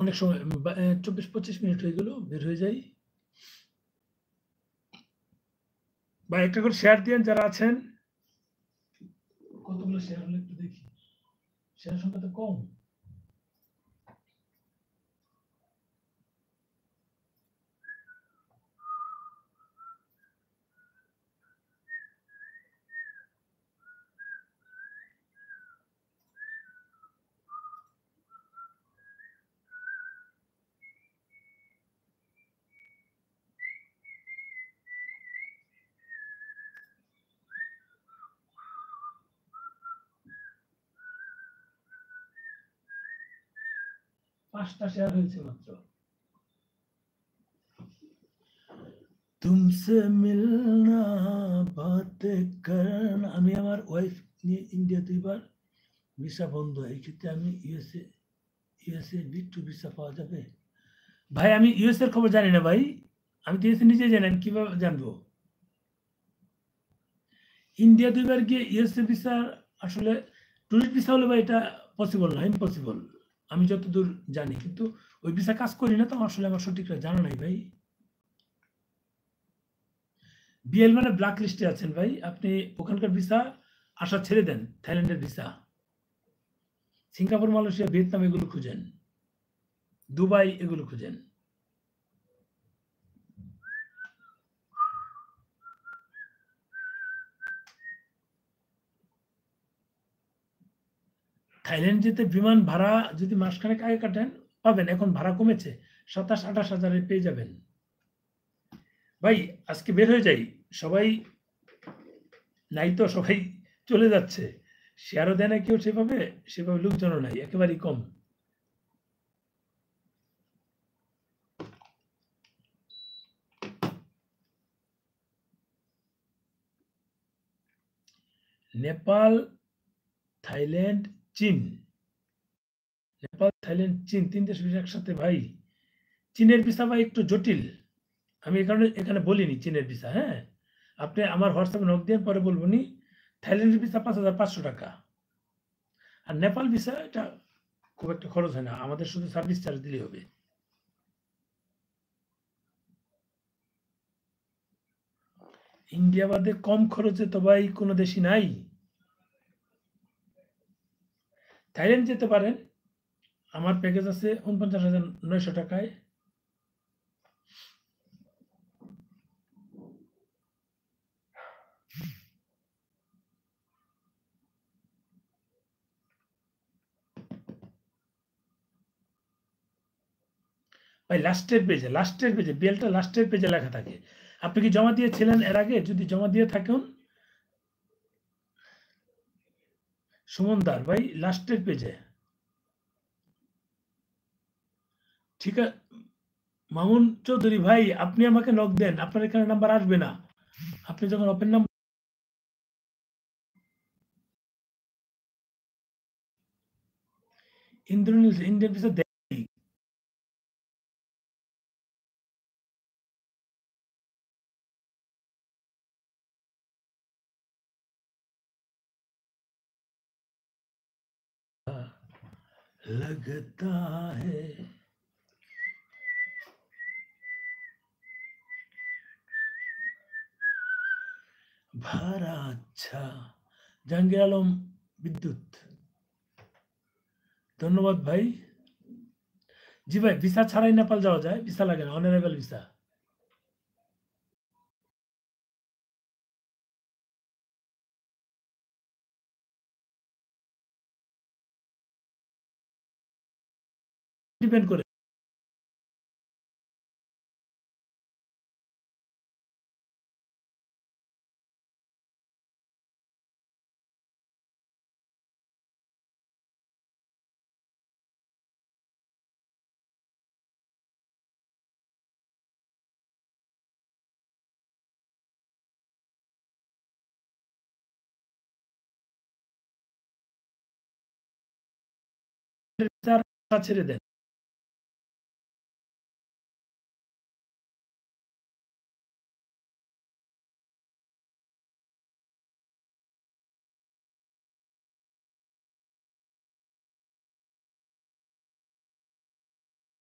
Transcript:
অনেক সময় 24-25 মিনিট হয়ে গেল, বের হয়ে যাই। ভাই একটা করে শেয়ার দিয়েন যারা আছেন। কতগুলো শেয়ার হলো একটু দেখি, শেয়ার সংখ্যা তো কম। পাঁচটা শেয়ার হয়েছে মাত্র। তুমসে মিলনা বাতে করনা। আমি আমার ওয়াইফ নিয়ে ইন্ডিয়া 2 বার, ভিসা বন্ধ। এই ক্ষেত্রে আমি ইউএসএ টু ভিসা পাওয়া যাবে? ভাই আমি ইউএস এর খবর জানি না ভাই, আমি তো ইউএসএ নিজে জানি না, কিভাবে জানবো? ইন্ডিয়া 2 বার গিয়ে ইউএসএ ভিসা আসলে টুরিস্ট ভিসা হলে ভাই এটা পসিবল না, ইম্পসিবল আমি যতদূর জানি, কিন্তু ওই ভিসা কাজ করি না তো আসলে আমার সঠিক জানা নাই ভাই। বিএল মানে ব্ল্যাক লিস্টে আছেন ভাই, আপনি ওখানকার ভিসা আসা ছেড়ে দেন, থাইল্যান্ডের ভিসা, সিঙ্গাপুর, মালয়েশিয়া, ভিয়েতনাম এগুলো খুঁজেন, দুবাই এগুলো খুঁজেন। থাইল্যান্ড যেতে বিমান ভাড়া যদি মাসখানেক আগে কাটেন পাবেন, এখন ভাড়া কমেছে, 27-28 হাজারে পেয়ে যাবেন। ভাই আজকে বের হয়ে যাই, সবাই নাই তো, সবাই চলে যাচ্ছে, শেয়ারও দেয় না কেউ, সেভাবে লোকজনও নাই, একেবারেই কম। নেপাল, থাইল্যান্ড, চীন, নেপাল, থাইল্যান্ড, চীন, 3 দেশ একসাথে ভাই। চীনের ভিসা ভাই একটু জটিল, আমি এই কারণে এখানে বলিনি চীনের ভিসা। হ্যাঁ, আপনি আমার হোয়াটসঅ্যাপে নক দিয়ে পরে বলবো নি। থাইল্যান্ডের ভিসা 5,500 টাকা, আর নেপাল ভিসা এটা খুব একটা খরচ হয় না, আমাদের শুধু সার্ভিস চার্জ দিলেই হবে। ইন্ডিয়া বাদে কম খরচে তো ভাই কোনো দেশই নাই। থাইল্যান্ড যেতে পারেন, আমার প্যাকেজ আছে 49,900 টাকায়। ভাই লাস্টের পেজে বিলটা লাস্টের পেজে লেখা থাকে। আপনি কি জমা দিয়েছিলেন এর আগে? যদি জমা দিয়ে থাকেন, সুমনদার ভাই লাস্টের পেজে। ঠিক আছে মামুন চৌধুরী ভাই, আপনি আমাকে নক দেন, আপনার এখানে নাম্বার আসবে না, আপনি যখন ওপেন নাম্বার। ইন্ডিয়ান ভিসা দেয়। लगता है ভাড়া। আচ্ছা, জাহাঙ্গীর আলম বিদ্যুৎ, ধন্যবাদ ভাই। জি ভাই, ভিসা ছাড়াই নেপাল যাওয়া যায়, ভিসা লাগে না, অনারেবল ভিসা। ডিপেন্ড করে। ভিসা ছেড়ে দেন।